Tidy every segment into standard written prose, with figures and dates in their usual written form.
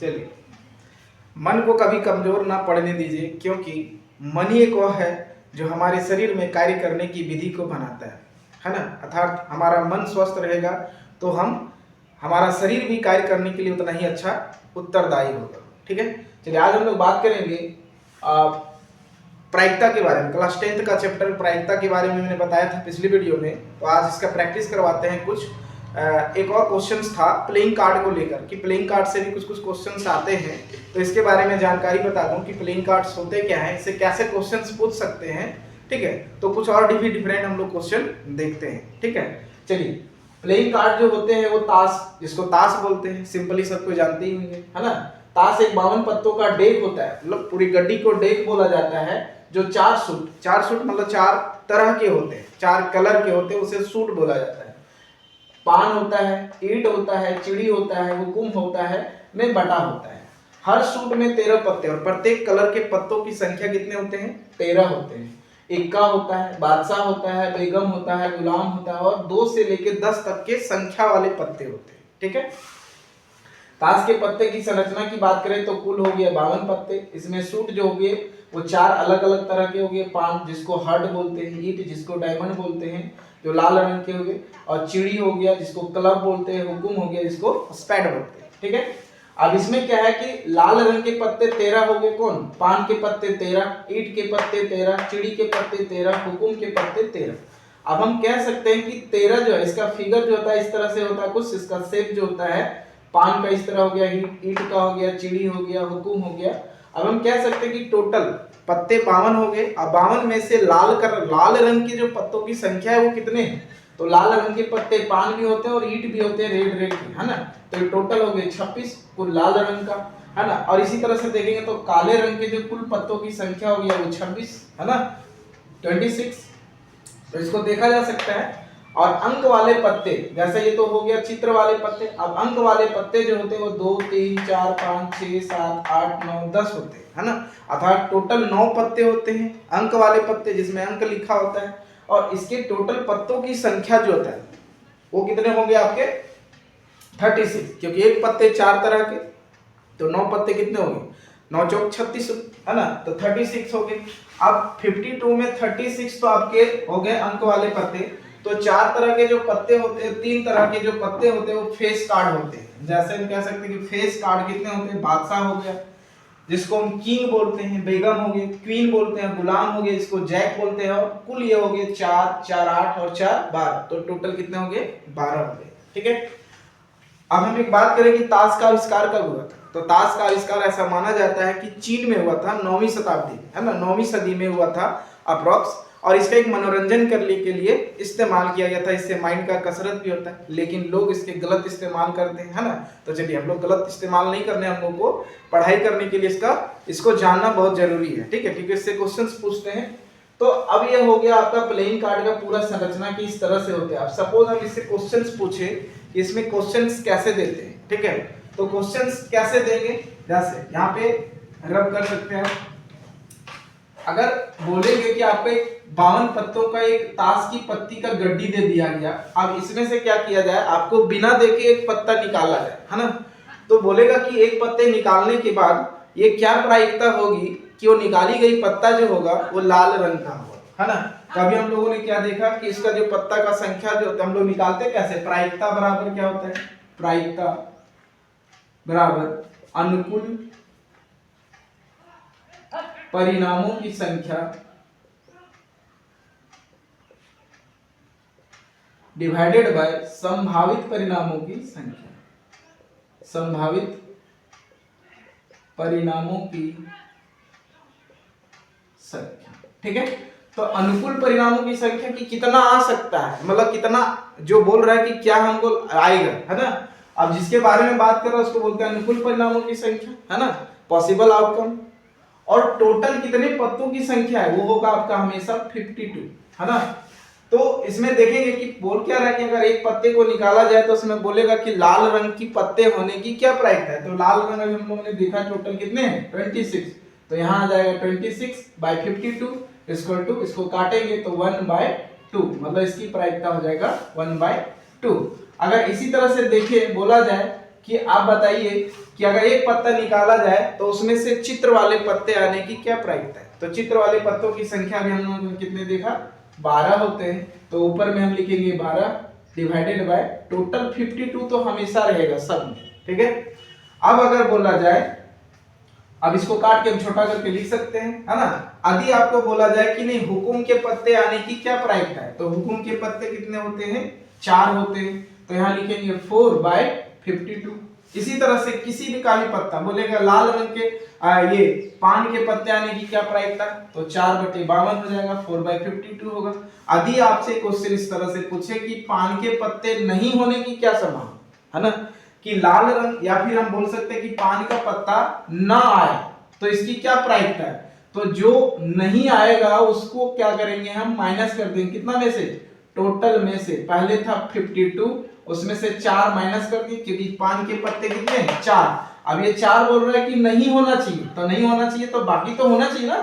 चलिए, मन को कभी कमजोर ना पड़ने दीजिए, क्योंकि मन ही एक वह है जो हमारे शरीर में कार्य करने की विधि को बनाता है ना। अर्थात हमारा मन स्वस्थ रहेगा तो हमारा शरीर भी कार्य करने के लिए उतना ही अच्छा उत्तरदायी होगा। ठीक है, चलिए आज हम लोग बात करेंगे प्रायिकता के बारे में। क्लास 10th का चैप्टर प्रायिकता के बारे में मैंने बताया था पिछली वीडियो में, तो आज इसका प्रैक्टिस करवाते हैं। कुछ एक और क्वेश्चंस था प्लेइंग कार्ड को लेकर कि प्लेइंग कार्ड से भी कुछ कुछ क्वेश्चंस आते हैं, तो इसके बारे में जानकारी बता दूं कि प्लेइंग कार्ड्स होते क्या हैं, इससे कैसे क्वेश्चंस पूछ सकते हैं। ठीक है, तो कुछ और भी डिफरेंट हम लोग क्वेश्चन देखते हैं। ठीक है, चलिए प्लेइंग कार्ड जो होते हैं वो ताश, जिसको ताश बोलते हैं, सिंपली सबको जानते ही होंगे, है ना। ताश एक 52 पत्तों का डेक होता है, मतलब पूरी गड्डी को डेक बोला जाता है, जो चार सूट मतलब 4 तरह के होते हैं, 4 कलर के होते हैं, उसे सूट बोला जाता है। पान होता है, ईंट होता है, चिड़ी होता है, हुकुम होता है, में बटा होता है। हर सूट में 13 पत्ते और प्रत्येक कलर के पत्तों की संख्या कितने होते हैं? 13 होते हैं। इक्का होता है, बादशाह होता है, बेगम होता है, गुलाम होता है और 2 से लेकर 10 तक के संख्या वाले पत्ते होते हैं। ठीक है, ताश के पत्ते की संरचना की बात करें तो कुल हो गया 52 पत्ते। इसमें सूट जो हो गए वो 4 अलग अलग तरह के हो गए। पान जिसको हर्ट बोलते हैं, ईंट जिसको डायमंड बोलते हैं जो लाल रंग के हो गए, और चिड़ी हो गया जिसको क्लब बोलते हैं, हुकुम हो गया जिसको स्पैड बोलते हैं। ठीक है, अब इसमें क्या है कि लाल रंग के पत्ते 13 हो गए, कौन? पान के पत्ते 13, ईंट के पत्ते 13, चिड़ी के पत्ते 13, हुकुम के पत्ते 13। अब हम कह सकते हैं कि 13 जो है इसका फिगर जो होता है इस तरह से होता है, कुछ इसका शेप जो होता है पान का इस तरह हो गया, ईंट का हो गया, चिड़ी हो गया, हुकुम हो गया। अब हम कह सकते हैं कि टोटल पत्ते 52 हो गए। अब 52 में से लाल रंग के जो पत्तों की संख्या है वो कितने हैं? तो लाल रंग के पत्ते पान भी होते हैं और ईंट भी होते हैं, रेड के, है ना। तो टोटल हो गए 26 कुल लाल रंग का, है ना। और इसी तरह से देखेंगे तो काले रंग के जो कुल पत्तों की संख्या हो गया वो 26, है ना, 26। तो इसको देखा जा सकता है। और अंक वाले पत्ते, जैसे ये तो हो गया चित्र वाले पत्ते, अब अंक वाले पत्ते जो होते हैं वो 2 3 4 5 6 7 8 9 10 होते हैं, है ना। अर्थात टोटल 9 पत्ते होते हैं अंक वाले पत्ते, जिसमें अंक लिखा होता है। और इसके टोटल पत्तों की संख्या जो होता है वो कितने होंगे आपके? 36, क्योंकि एक पत्ते 4 तरह के, तो 9 पत्ते कितने होंगे? 9 चौक 36, है ना, तो 36 हो गए। अब 52 में 36 तो आपके हो गए अंक वाले पत्ते। तो 4 तरह के जो पत्ते होते हैं, 3 तरह के जो पत्ते होते हैं वो फेस कार्ड होते हैं। जैसे हम कह सकते हैं कि फेस कार्ड कितने होते हैं? बादशाह हो गया जिसको हम किंग बोलते हैं, बेगम हो गए, क्वीन बोलते हैं, गुलाम हो गए जिसको जैक बोलते हैं, और कुल ये हो गए 4 4 8 और 4 12, तो टोटल कितने हो गए? 12 हो गए। ठीक है, अब हम एक बात करें कि ताश का आविष्कार कब हुआ था। तो ताश का आविष्कार ऐसा माना जाता है कि चीन में हुआ था 9वीं शताब्दी में, है ना, 9वीं सदी में हुआ था अप्रोक्स। और इसका एक मनोरंजन करने के लिए इस्तेमाल किया गया था, इससे माइंड का कसरत भी होता है, लेकिन लोग इसके गलत इस्तेमाल करते हैं, है ना। तो चलिए हम लोग गलत इस्तेमाल नहीं करने, हम लोग को पढ़ाई करने के लिए इसको जानना बहुत जरूरी है। ठीक है, क्योंकि इससे क्वेश्चंस पूछते हैं। तो अब ये हो गया आपका प्लेइंग कार्ड का पूरा संरचना की इस तरह से होते हैं। अब सपोज हम इससे क्वेश्चंस पूछे कि इसमें क्वेश्चंस कैसे देते हैं। ठीक है, तो क्वेश्चंस कैसे देंगे, जैसे यहाँ पे रब कर सकते हैं। अगर बोलेंगे कि आपको एक 52 पत्तों का एक ताश की पत्ती का गड्डी दे दिया गया, अब इसमें से क्या किया जाए, आपको बिना देखे एक पत्ता निकाला जाए, है ना। तो बोलेगा कि एक पत्ते निकालने के बाद ये क्या प्रायिकता होगी कि वो निकाली गई पत्ता जो होगा वो लाल रंग का होगा, है ना। कभी हम लोगों ने क्या देखा कि इसका जो पत्ता का संख्या जो होता है, हम लोग निकालते कैसे? प्रायिकता बराबर क्या होता है? प्रायिकता बराबर अनुकूल परिणामों की संख्या डिवाइडेड बाय संभावित परिणामों की संख्या। संभावित परिणामों की संख्या। ठीक है, तो अनुकूल परिणामों की संख्या की कितना आ सकता है, मतलब कितना जो बोल रहा है कि क्या हमको आएगा, है ना। अब जिसके बारे में बात कर रहा है उसको बोलते हैं अनुकूल परिणामों की संख्या, है ना, पॉसिबल आउटकम। और टोटल कितने पत्तों की संख्या है वो होगा आपका हमेशा 52, है ना। तो इसमें देखेंगे कि बोल क्या रहा है कि अगर एक पत्ते को निकाला जाए तो उसमें बोलेगा कि लाल रंग की पत्ते होने की क्या प्रायिकता है। तो लाल रंग अभी हम लोगों ने देखा टोटल कितने हैं? 26। तो यहाँ आ जाएगा 26/52 इक्वल टू, इसको काटेंगे तो 1/2, मतलब इसकी प्रायिकता हो जाएगा 1/2। अगर इसी तरह से देखें, बोला जाए कि आप बताइए कि अगर एक पत्ता निकाला जाए तो उसमें से चित्र वाले पत्ते आने की क्या प्रायिकता है। तो चित्र वाले पत्तों की संख्या भी हम लोगों ने कितने देखा, 12 होते हैं। तो ऊपर में हम लिखेंगे 12 डिवाइडेड बाय टोटल 52 तो हमेशा रहेगा सब में, ठीक है। अब अगर बोला जाए, अब इसको काट के हम छोटा करके लिख सकते हैं, है ना। यदि आपको बोला जाए कि नहीं हुकुम के पत्ते आने की क्या प्रायिकता है, तो हुकुम के पत्ते कितने होते हैं, 4 होते हैं। तो यहाँ लिखेंगे 4/52। इसी तरह से किसी भी का भी पत्ता बोलेगा लाल रंग के ये पान के पत्ते आने की क्या प्रायिकता, तो 4/52 हो जाएगा, 4/52 होगा। यदि आपसे क्वेश्चन इस तरह से पूछे कि पान के पत्ते नहीं होने की क्या संभावना है ना, कि लाल रंग, या फिर हम बोल सकते हैं कि पान का पत्ता ना आए, तो इसकी क्या प्रायिकता है। तो जो नहीं आएगा उसको क्या करेंगे हम, माइनस कर देंगे कितना में से, टोटल में से। पहले था 52, उसमें से 4 माइनस कर दिए, क्योंकि पान के पत्ते कितने हैं, 4। अब ये 4 बोल रहा है कि नहीं होना चाहिए, तो नहीं होना चाहिए तो बाकी तो होना चाहिए ना,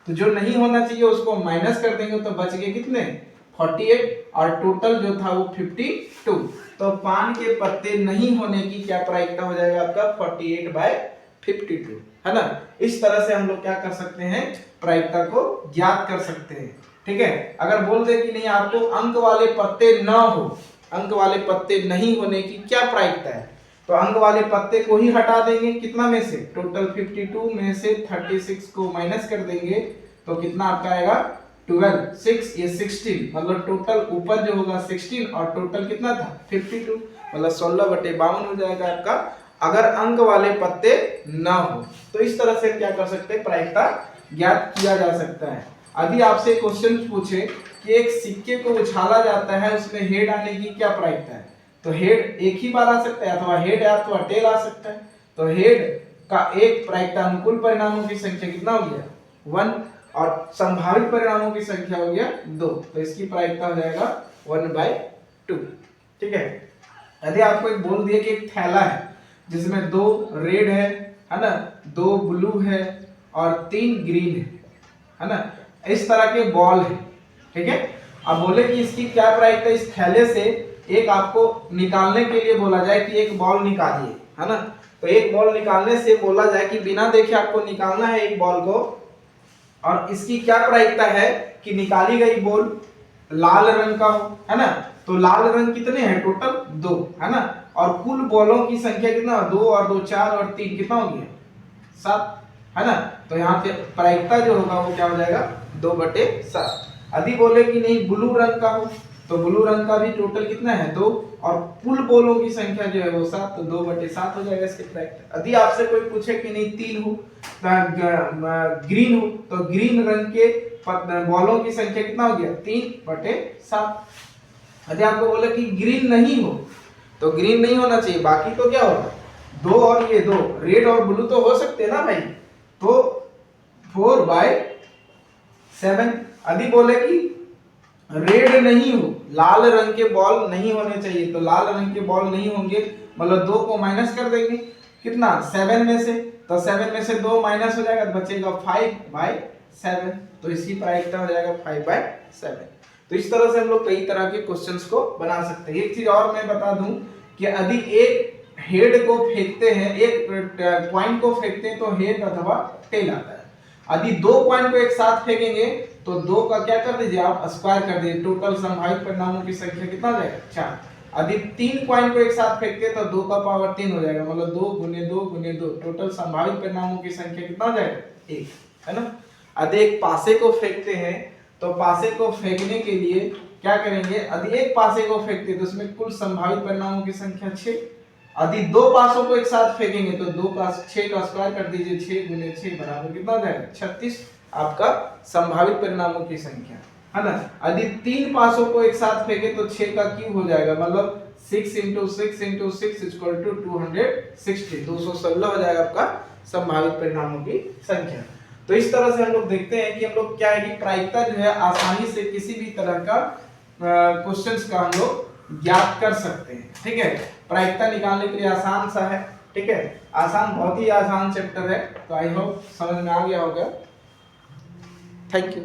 तो जो नहीं होना चाहिए उसको माइनस कर देंगे, तो बच गए कितने, 48, और टोटल जो था वो 52। तो पान के पत्ते नहीं होने की क्या प्रायिकता हो जाएगा आपका, 48/52, है ना। इस तरह से हम लोग क्या कर सकते हैं, प्रायिकता को ज्ञात कर सकते हैं, ठीक है। अगर बोल दे कि नहीं आपको अंक वाले पत्ते ना हो, अंक वाले पत्ते नहीं होने की क्या प्रायिकता है, तो अंक वाले पत्ते को ही हटा देंगे, कितना में से, टोटल 52 में से 36 को माइनस कर देंगे, तो कितना आपका आएगा, 12, 6 ये 16, मतलब टोटल ऊपर जो होगा 16 और टोटल कितना था 52, मतलब 16/52 हो जाएगा आपका, अगर अंक वाले पत्ते ना हो। तो इस तरह से क्या कर सकते हैं, प्रायिकता ज्ञात किया जा सकता है। यदि आपसे क्वेश्चन पूछे कि एक सिक्के को उछाला जाता है, उसमें हेड आने की क्या प्रायिकता है, तो हेड एक ही बार आ सकता है, अथवा हेड अथवा टेल आ सकता है। तो हेड का एक प्रायिकता अनुकूल परिणामों की संख्या कितना हो गया, 1, और संभावित परिणामों की संख्या हो गया 2, तो इसकी प्रायिकता हो जाएगा 1/2, ठीक है। यदि आपको एक बोल दिया कि एक थैला है जिसमें 2 रेड है ना, 2 ब्लू है और 3 ग्रीन है ना, इस तरह के बॉल है, ठीक है। अब बोले कि इसकी क्या प्रायिकता, इस थैले से एक आपको निकालने के लिए बोला जाए कि एक बॉल निकालिए, है ना। तो एक बॉल निकालने से बोला जाए कि बिना देखे आपको निकालना है एक बॉल को, और इसकी क्या प्रायिकता है कि निकाली गई बॉल लाल रंग का हो, है ना। तो लाल रंग कितने हैं, टोटल 2, है ना, और कुल बॉलों की संख्या कितना, 2 और 2 4 और 3 कितना हो गया, 7, है ना। तो यहाँ पे प्रायिकता जो होगा वो क्या हो जाएगा, 2/7। यदि बोले कि नहीं ब्लू रंग का हो, तो ब्लू रंग का भी टोटल कितना है, 2, और कुल बॉलों की संख्या जो है वो 7, तो 2/7 हो जाएगा इसके प्रायिकता। यदि आपसे कोई पूछे कि नहीं 3 हो, ग्रीन हो, तो ग्रीन रंग के बॉलों की संख्या कितना हो गया, 3/7। यदि आपको बोले कि ग्रीन नहीं हो, तो ग्रीन नहीं होना चाहिए, बाकी तो क्या होगा, 2 और ये 2 रेड और ब्लू तो हो सकते हैं ना भाई, तो 4/7। यदि बोले कि रेड नहीं हो, लाल रंग के बॉल नहीं होने चाहिए, तो लाल रंग के बॉल नहीं होंगे, मतलब 2 को माइनस कर देंगे, कितना 7 में से, तो 7 में से 2 माइनस हो जाएगा, तो बचेगा 5/7, तो इसकी प्रायिकता हो जाएगा 5/7। तो इस तरह से हम लोग कई तरह के क्वेश्चंस को बना सकते हैं। एक चीज और मैं बता दूं कि यदि एक हेड को फेंकते हैं, एक पॉइंट को फेंकते हैं, तो हेड अथवा टेल आता है। यदि 2 पॉइंट को एक साथ फेंकेंगे तो 2 का क्या कर दीजिए आप, स्क्वायर कर दीजिए, टोटल संभावित परिणामों की संख्या कितना हो जाएगा, 4। यदि 3 पॉइंट को एक साथ फेंकते हैं तो 2 का पावर 3 हो जाएगा, मतलब 2 × 2 × 2, टोटल संभावित परिणामों की संख्या कितना हो जाएगा, 1, है ना। यदि एक पासे को फेंकते हैं, तो पासे को फेंकने के लिए क्या करेंगे, यदि एक पासे को फेंकते हैं तो उसमें कुल संभावित परिणामों की संख्या 6। यदि 2 पासों को एक साथ फेंकेंगे तो 2 का 6 का स्क्वायर कर दीजिए, 6 × 6 बराबर कितना हो जाएगा, 36, आपका संभावित परिणामों की संख्या, है ना। यदि 3 पासों को एक साथ फेंके तो 6 का क्यूब हो जाएगा, मतलब 6 × 6 × 6 = 260, 216 हो जाएगा आपका संभावित परिणामों की संख्या। तो इस तरह से हम लोग देखते हैं कि हम लोग क्या है कि प्रायिकता जो है आसानी से किसी भी तरह का क्वेश्चंस का हम लोग ज्ञात कर सकते हैं, ठीक है। प्रायिकता निकालने के लिए आसान सा है, ठीक है, आसान, बहुत ही आसान चैप्टर है। तो आई होप समझ में आ गया होगा। Thank you.